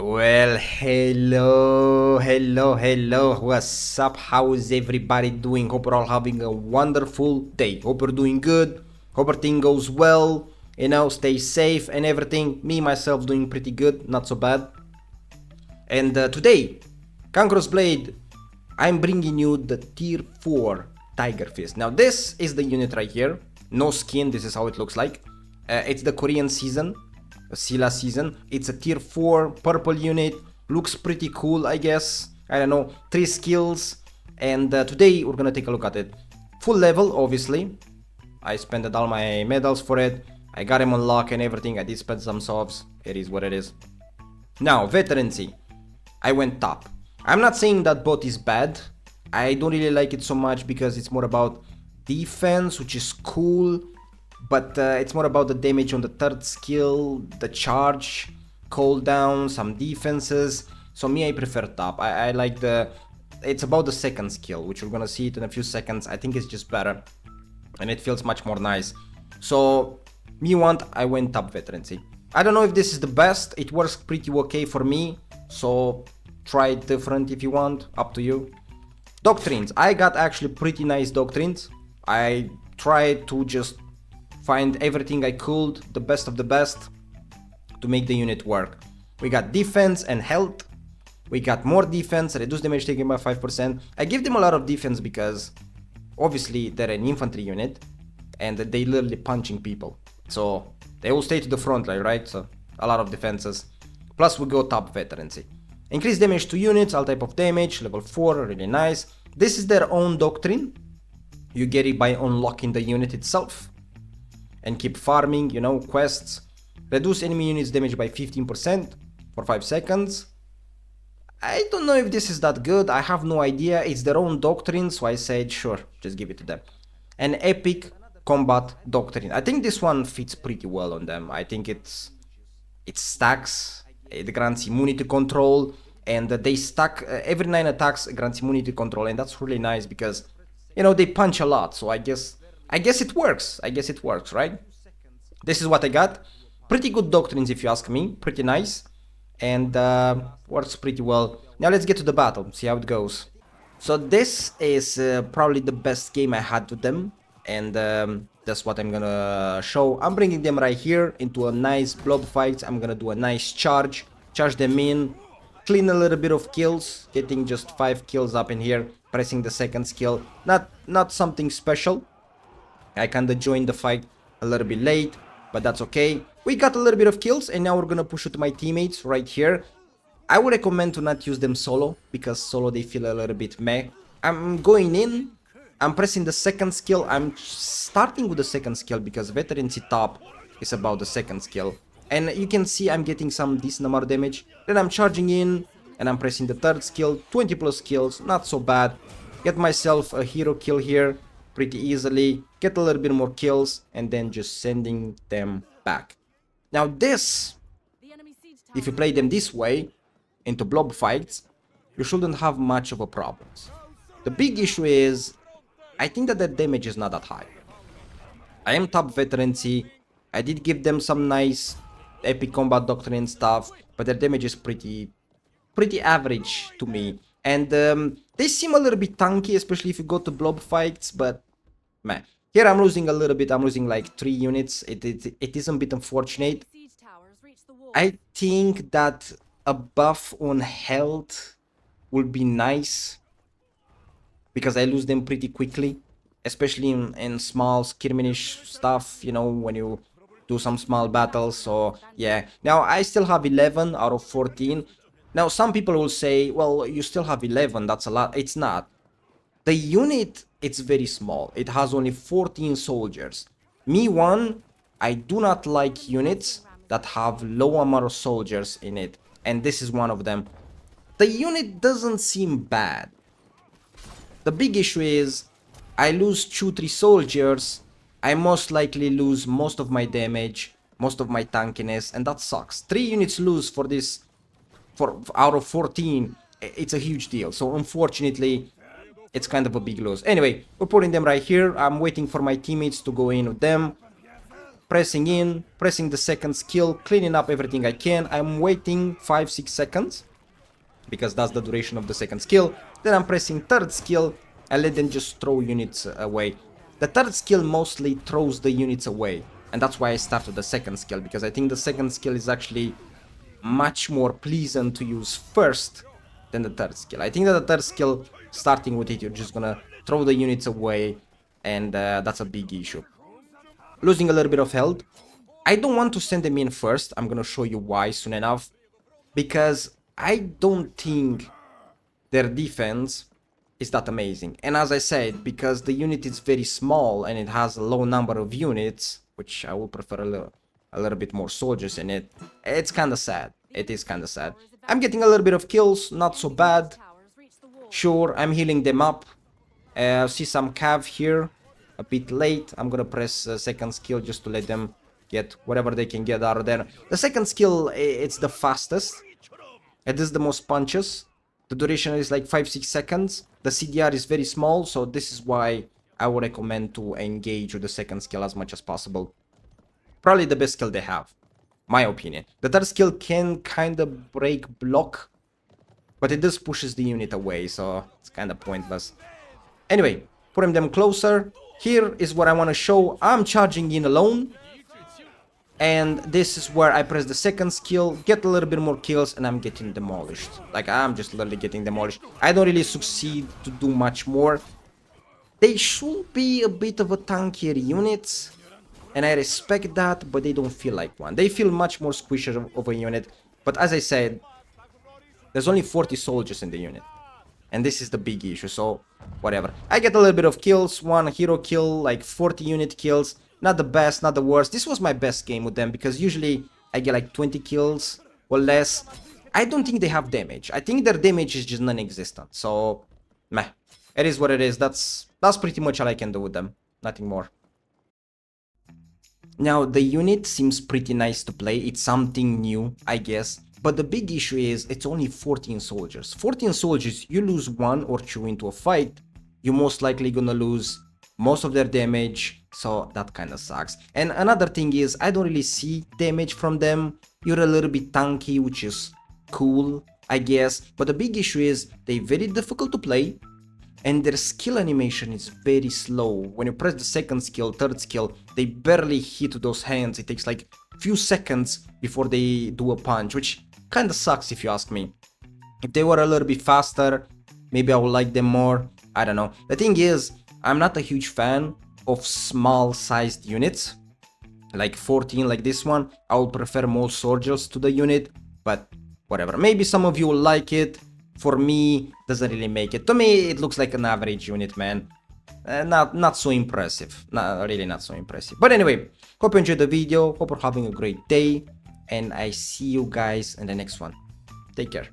Well, hello. What's up? How is everybody doing? Hope you're all having a wonderful day. Hope you're doing good. Hope everything goes well. Stay safe and everything. Me, myself, doing pretty good. Not so bad. And today, Conqueror's Blade, I'm bringing you the Tier 4 Tiger Fist. Now, this is the unit right here. No skin, this is how it looks like. It's the Korean season. Sila season. It's a tier 4 purple unit. Looks pretty cool, I guess. I don't know, 3 skills. And today we're gonna take a look at it. Full level, obviously. I spent all my medals for it. I got him on lock and everything. I did spend some subs. It is what it is. Now, Veterancy. I went top. I'm not saying that bot is bad. I don't really like it so much because it's more about defense, which is cool. But it's more about the damage on the third skill, the charge, cooldown, some defenses. So me, I prefer top. I like it's about the second skill, which we're gonna see it in a few seconds. I think it's just better. And it feels much more nice. So, I went top Veterancy. I don't know if this is the best. It works pretty okay for me. So, try it different if you want. Up to you. Doctrines. I got actually pretty nice doctrines. I tried to just find everything I could, the best of the best, to make the unit work. We got defense and health. We got more defense, reduce damage taken by 5%. I give them a lot of defense because obviously they're an infantry unit and they literally punching people. So they will stay to the front line, right? So a lot of defenses. Plus we go top Veterancy. Increase damage to units, all type of damage, level 4, really nice. This is their own doctrine. You get it by unlocking the unit itself. And keep farming, quests. Reduce enemy units damage by 15% for 5 seconds. I don't know if this is that good, I have no idea. It's their own doctrine, so I said sure, just give it to them. An epic combat doctrine. I think this one fits pretty well on them. I think it stacks, it grants immunity control, and they stack every 9 attacks grants immunity control, and that's really nice because they punch a lot, so I guess it works. Right? This is what I got. Pretty good doctrines if you ask me. Pretty nice. And works pretty well. Now let's get to the battle. See how it goes. So this is probably the best game I had with them. And that's what I'm gonna show. I'm bringing them right here into a nice blob fight. I'm gonna do a nice charge. Charge them in. Clean a little bit of kills. Getting just 5 kills up in here. Pressing the second skill. Not something special. I kinda joined the fight a little bit late, but that's okay. We got a little bit of kills, and now we're gonna push it to my teammates right here. I would recommend to not use them solo, because solo they feel a little bit meh. I'm going in, I'm pressing the second skill. I'm starting with the second skill because Veterancy top is about the second skill. And you can see I'm getting some decent amount of damage. Then I'm charging in, and I'm pressing the third skill, 20 plus kills, not so bad. Get myself a hero kill here pretty easily, get a little bit more kills, and then just sending them back. Now this, if you play them this way, into blob fights, you shouldn't have much of a problem. The big issue is, I think that the damage is not that high. I am top Veterancy, I did give them some nice epic combat doctrine stuff, but their damage is pretty average to me. And they seem a little bit tanky, especially if you go to blob fights, but man, here I'm losing a little bit. I'm losing like 3 units. It is a bit unfortunate. I think that a buff on health would be nice because I lose them pretty quickly, especially in small skirmish stuff, when you do some small battles. So yeah, now I still have 11 out of 14. Now, some people will say, well, you still have 11, that's a lot. It's not. The unit, it's very small. It has only 14 soldiers. I do not like units that have low amount of soldiers in it. And this is one of them. The unit doesn't seem bad. The big issue is, I lose 2-3 soldiers. I most likely lose most of my damage, most of my tankiness, and that sucks. 3 units lose for this. Out of 14, it's a huge deal. So unfortunately, it's kind of a big loss. Anyway, we're putting them right here. I'm waiting for my teammates to go in with them. pressing in, pressing the second skill, cleaning up everything I can. I'm waiting 5-6 seconds because that's the duration of the second skill. Then I'm pressing third skill and let them just throw units away. The third skill mostly throws the units away, and that's why I started the second skill, because I think the second skill is actually much more pleasant to use first than the third skill. I think that the third skill, starting with it, you're just gonna throw the units away, and that's a big issue. Losing a little bit of health. I don't want to send them in first. I'm gonna show you why soon enough, because I don't think their defense is that amazing. And as I said, because the unit is very small and it has a low number of units, which I would prefer a little bit more soldiers in it, it's kind of sad. It is kind of sad. I'm getting a little bit of kills, not so bad. Sure, I'm healing them up. See some cav here, a bit late. I'm gonna press second skill just to let them get whatever they can get out of there. The second skill, it's the fastest. It is the most punches. The duration is like 5-6 seconds. The CDR is very small, so this is why I would recommend to engage with the second skill as much as possible. Probably the best skill they have, my opinion. The third skill can kind of break block, but it just pushes the unit away, so it's kind of pointless. Anyway, putting them closer. Here is what I want to show. I'm charging in alone. And this is where I press the second skill, get a little bit more kills, and I'm getting demolished. Like, I'm just literally getting demolished. I don't really succeed to do much more. They should be a bit of a tankier unit, and I respect that, but they don't feel like one. They feel much more squishy of a unit. But as I said, there's only 40 soldiers in the unit. And this is the big issue, so whatever. I get a little bit of kills, one hero kill, like 40 unit kills. Not the best, not the worst. This was my best game with them, because usually I get like 20 kills or less. I don't think they have damage. I think their damage is just non-existent. So, meh. It is what it is. That's pretty much all I can do with them. Nothing more. Now, the unit seems pretty nice to play. It's something new, I guess. But the big issue is it's only 14 soldiers. 14 soldiers, you lose one or two into a fight, you're most likely gonna lose most of their damage, so that kind of sucks. And another thing is, I don't really see damage from them. You're a little bit tanky, which is cool, I guess. But the big issue is they're very difficult to play, and their skill animation is very slow. When you press the second skill, third skill, they barely hit those hands. It takes like few seconds before they do a punch, which kind of sucks if you ask me. If they were a little bit faster, maybe I would like them more. I don't know. The thing is, I'm not a huge fan of small sized units, like 14 like this one. I would prefer more soldiers to the unit, but whatever. Maybe some of you will like it. For me, doesn't really make it. To me, it looks like an average unit, man. Not so impressive. Really not so impressive. But anyway, hope you enjoyed the video. Hope you're having a great day. And I see you guys in the next one. Take care.